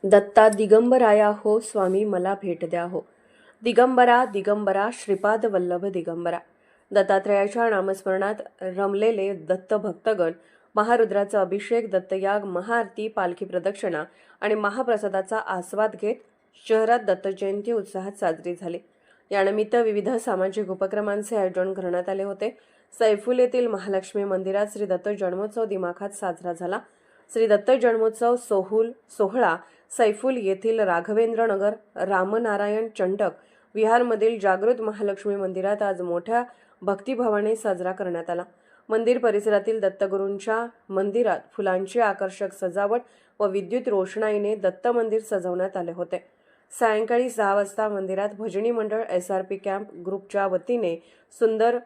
दत्ता दिगंबराया हो स्वामी मला भेट द्या हो. दिगंबरा दिगंबरा श्रीपाद वल्लभ दिगंबरा. दत्तात्रयाच्या नामस्मरणात रमलेले दत्त भक्तगण महारुद्राचा अभिषेक, दत्तयाग, महाआरती, पालखी प्रदक्षिणा आणि महाप्रसादाचा आस्वाद घेत शहरात दत्त जयंती उत्साहात साजरी झाली. यानिमित्त विविध सामाजिक उपक्रमांचे आयोजन करण्यात आले होते. सैफुल येथील महालक्ष्मी मंदिरात श्री दत्त जन्मोत्सव दिमाखात साजरा झाला. श्री दत्त जन्मोत्सव सोहळा सैफुल येथील राघवेंद्र नगर रामनारायण चंटक विहारमधील जागृत महालक्ष्मी मंदिरात आज मोठ्या भक्तिभावाने साजरा करण्यात आला. मंदिर परिसरातील दत्तगुरूंच्या मंदिरात फुलांची आकर्षक सजावट व विद्युत रोषणाईने दत्त मंदिर सजवण्यात आले होते. सायंकाळी 6 वाजता मंदिरात भजनी मंडळ SRP कॅम्प ग्रुपच्या वतीने सुंदर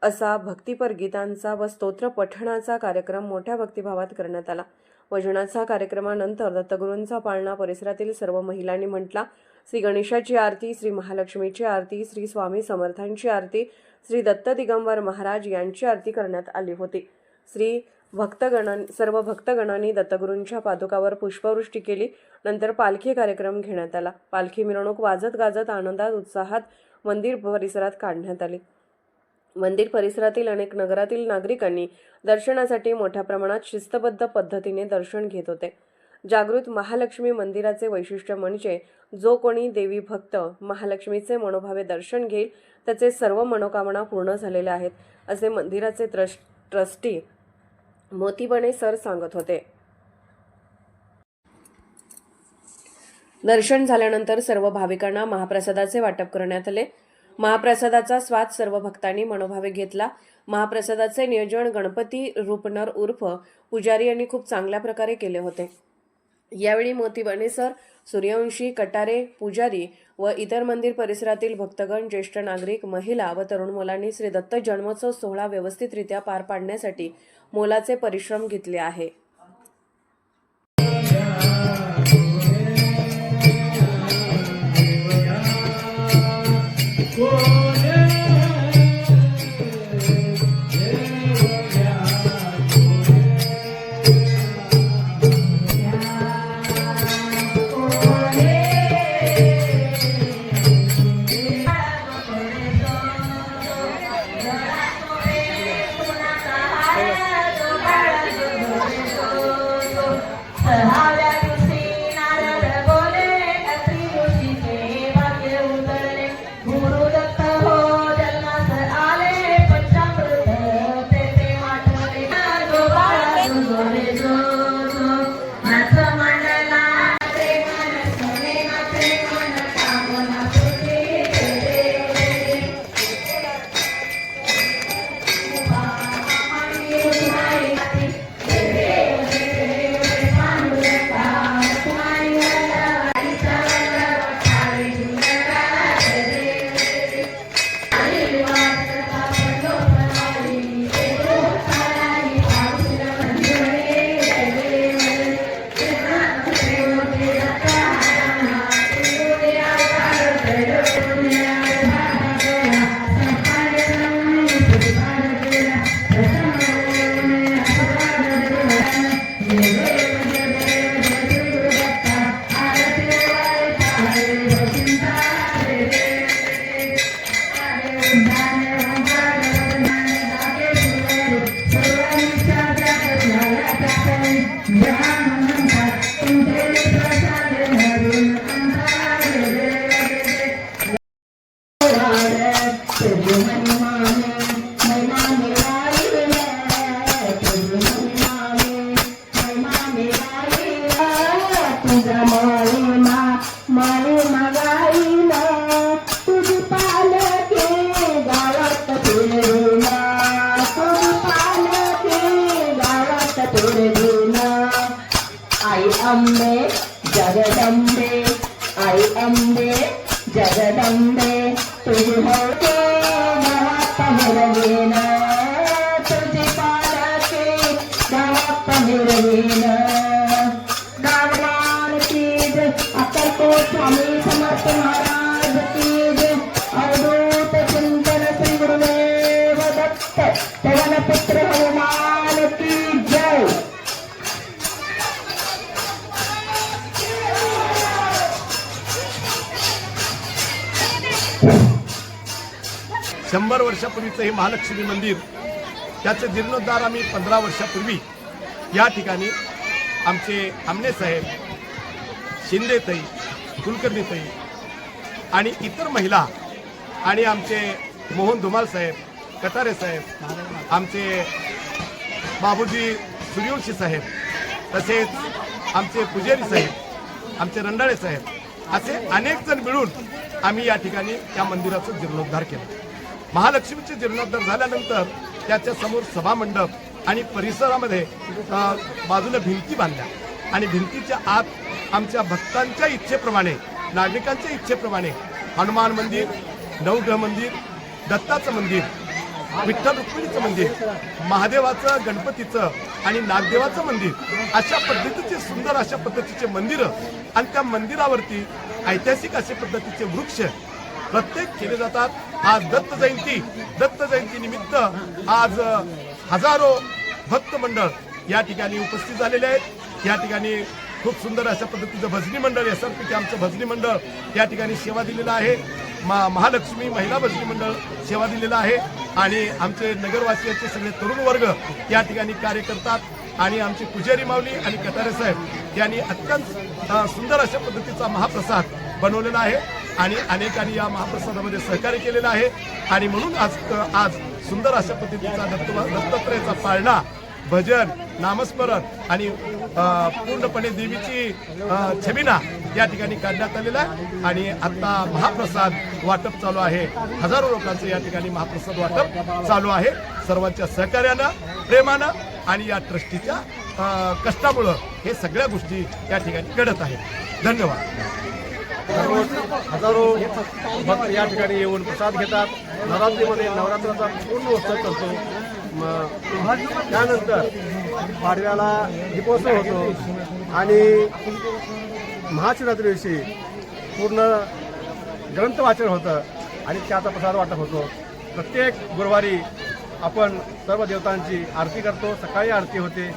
असा भक्तिपर गीतांचा व स्तोत्र पठणाचा कार्यक्रम मोठ्या भक्तिभावात करण्यात आला. भजनाचा कार्यक्रमानंतर दत्तगुरूंचा पाळणा परिसरातील सर्व महिलांनी म्हटला. श्री गणेशाची आरती, श्री महालक्ष्मीची आरती, श्री स्वामी समर्थांची आरती, श्री दत्त दिगंबर महाराज यांची आरती करण्यात आली होती. सर्व भक्तगणांनी दत्तगुरूंच्या पादुकावर पुष्पवृष्टी केली. नंतर पालखी कार्यक्रम घेण्यात आला. पालखी मिरवणूक वाजत गाजत आनंदात उत्साहात मंदिर परिसरात काढण्यात आली. मंदिर परिसरातील अनेक नगरातील नागरिकांनी दर्शनासाठी मोठ्या प्रमाणात शिस्तबद्ध पद्धतीने दर्शन घेत होते. जागृत महालक्ष्मी मंदिराचे वैशिष्ट्य म्हणजे जो कोणी देवी भक्त महालक्ष्मीचे मनोभावे दर्शन घेईल त्याचे सर्व मनोकामना पूर्ण झालेल्या आहेत, असे मंदिराचे ट्रस्टी मोतीबणे सर सांगत होते. दर्शन झाल्यानंतर सर्व भाविकांना महाप्रसादाचे वाटप करण्यात आले. महाप्रसादाचा स्वाद सर्व भक्तांनी मनोभावे घेतला. महाप्रसादाचे नियोजन गणपती रूपनर उर्फ पुजारी यांनी खूप चांगल्या प्रकारे केले होते. यावेळी मोतीबणे सर, सूर्यवंशी, कटारे, पुजारी व इतर मंदिर परिसरातील भक्तगण, ज्येष्ठ नागरिक, महिला व तरुण मुलांनी श्री दत्त जन्मोत्सव सोहळा व्यवस्थितरित्या पार पाडण्यासाठी मोलाचे परिश्रम घेतले आहे. आई अंबे जगदंबे, आई अंबे जगदंबे, तुझी होते गावात मिरवीन, तुझी पालखी गावात मिरवीन. गावरान तीज अक्कलकोट स्वामी समर्थ महाराज तीज, अवधूत चिंतन श्री गुरुदेव दत्त पवनपुत्र हनुमान की जय. 100 वर्षापूर्वीचं हे महालक्ष्मी मंदिर, त्याचं जीर्णोद्धार आम्ही 15 वर्षापूर्वी या ठिकाणी आमचे आमने साहेब, शिंदेताई, कुलकर्णीताई आणि इतर महिला आणि आमचे मोहन धुमाल साहेब, कटारे साहेब, आमचे बाबूजी सूर्यवंशी साहेब, तसेच आमचे पुजारी साहेब, आमचे रंडाळे साहेब असे अनेक जण मिळून आम्ही या ठिकाणी त्या मंदिराचा जीर्णोद्धार केला. महालक्ष्मीचे जीर्णोद्धार झाल्यानंतर त्याच्या समोर सभामंडप आणि परिसरामध्ये बाजूला भिंती बांधल्या आणि भिंतीच्या आत आमच्या भक्तांच्या इच्छेप्रमाणे, नागरिकांच्या इच्छेप्रमाणे हनुमान मंदिर, नवग्रह मंदिर, दत्ताचं मंदिर, विठ्ठल रुक्मिणीचं मंदिर, महादेवाचं, गणपतीचं आणि नागदेवाचं मंदिर अशा पद्धतीचे सुंदर अशा पद्धतीचे मंदिरं आणि त्या मंदिरावरती ऐतिहासिक अशा पद्धतीचे वृक्ष प्रत्येक केले जातात. आज दत्त जयंती निमित्त आज हजारो भक्त मंडळ या ठिकाणी उपस्थित झालेले आहेत. या ठिकाणी खूप सुंदर अशा पद्धतीचं भजनी मंडळ, SRPT आमचं भजनी मंडळ या ठिकाणी सेवा दिलेलं आहे. महालक्ष्मी महिला भजनी मंडळ सेवा दिलेलं आहे आणि आमचे नगरवासियांचे सगळे तरुण वर्ग या ठिकाणी कार्य करतात आणि आमचे पुजारी माऊली आणि कटारे साहेब यांनी अत्यंत सुंदर अशा पद्धतीचा महाप्रसाद बनवलेला आहे आणि अनेकांनी या महाप्रसादामध्ये सहकार्य केलेलं आहे आणि म्हणून आज सुंदर अशा पद्धतीचा दत्तात्रयाचा पाळणा, भजन, नामस्मरण आणि पूर्णपणे देवीची छबिना या ठिकाणी काढण्यात आलेला आहे आणि आता महाप्रसाद वाटप चालू आहे. हजारो लोकांचं या ठिकाणी महाप्रसाद वाटप चालू आहे. सर्वांच्या सहकार्यानं, प्रेमानं आणि या ट्रस्टीच्या कष्टामुळं हे सगळ्या गोष्टी या ठिकाणी घडत आहेत. धन्यवाद. दररोज हजारो भक्त या ठिकाणी येऊन प्रसाद घेतात. नवरात्रीमध्ये नवरात्राचा पूर्ण उत्सव चालतो. त्यानंतर पाडव्याला दीपोत्सव होतो आणि महाशिवरात्री दिवशी पूर्ण ग्रंथ वाचन होतं आणि त्याचा प्रसाद वाटप होतो. प्रत्येक गुरुवारी आपण सर्व देवतांची आरती करतो. सकाळी आरती होते.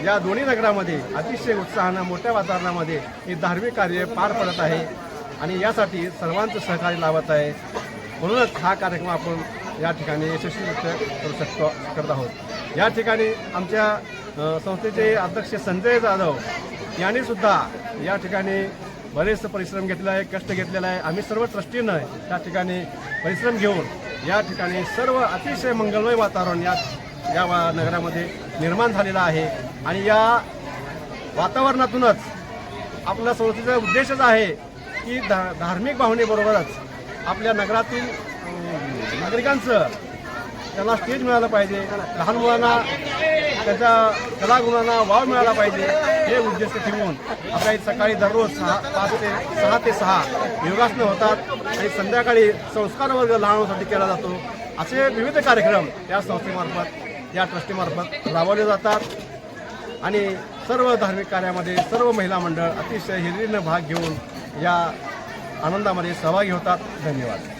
या दोन्ही नगरामध्ये अतिशय उत्साहानं मोठ्या वातावरणामध्ये हे धार्मिक कार्य पार पडत आहे आणि यासाठी सर्वांचं सहकार्य लाभत आहे. म्हणूनच हा कार्यक्रम आपण या ठिकाणी यशस्वी करत आहोत. या ठिकाणी आमच्या संस्थेचे अध्यक्ष संजय जाधव यांनी सुद्धा या ठिकाणी बरेच परिश्रम घेतलेला आहे, कष्ट घेतलेला आहे. आम्ही सर्व ट्रस्टीनं या ठिकाणी परिश्रम घेऊन या ठिकाणी सर्व अतिशय मंगलमय वातावरण या नगरामध्ये निर्माण झालेलं आहे आणि या वातावरणातूनच आपल्या संस्थेचा उद्देशच आहे की धार्मिक भावनेबरोबरच आपल्या नगरातील नागरिकांचं त्यांना स्टेज मिळालं पाहिजे, लहान मुलांना त्याच्या कलागुणांना वाव मिळाला पाहिजे हे उद्देश ठेवून आपल्या सकाळी दररोज 6 ते 6 योगासनं होतात आणि संध्याकाळी संस्कार वर्ग लहानांसाठी केला जातो. असे विविध कार्यक्रम या संस्थेमार्फत, या ट्रस्टीमार्फत राबवले जातात आणि सर्व धार्मिक कार्यामध्ये सर्व महिला मंडळ अतिशय हिरिरीनं भाग घेऊन या आनंदामध्ये सहभागी होतात. धन्यवाद.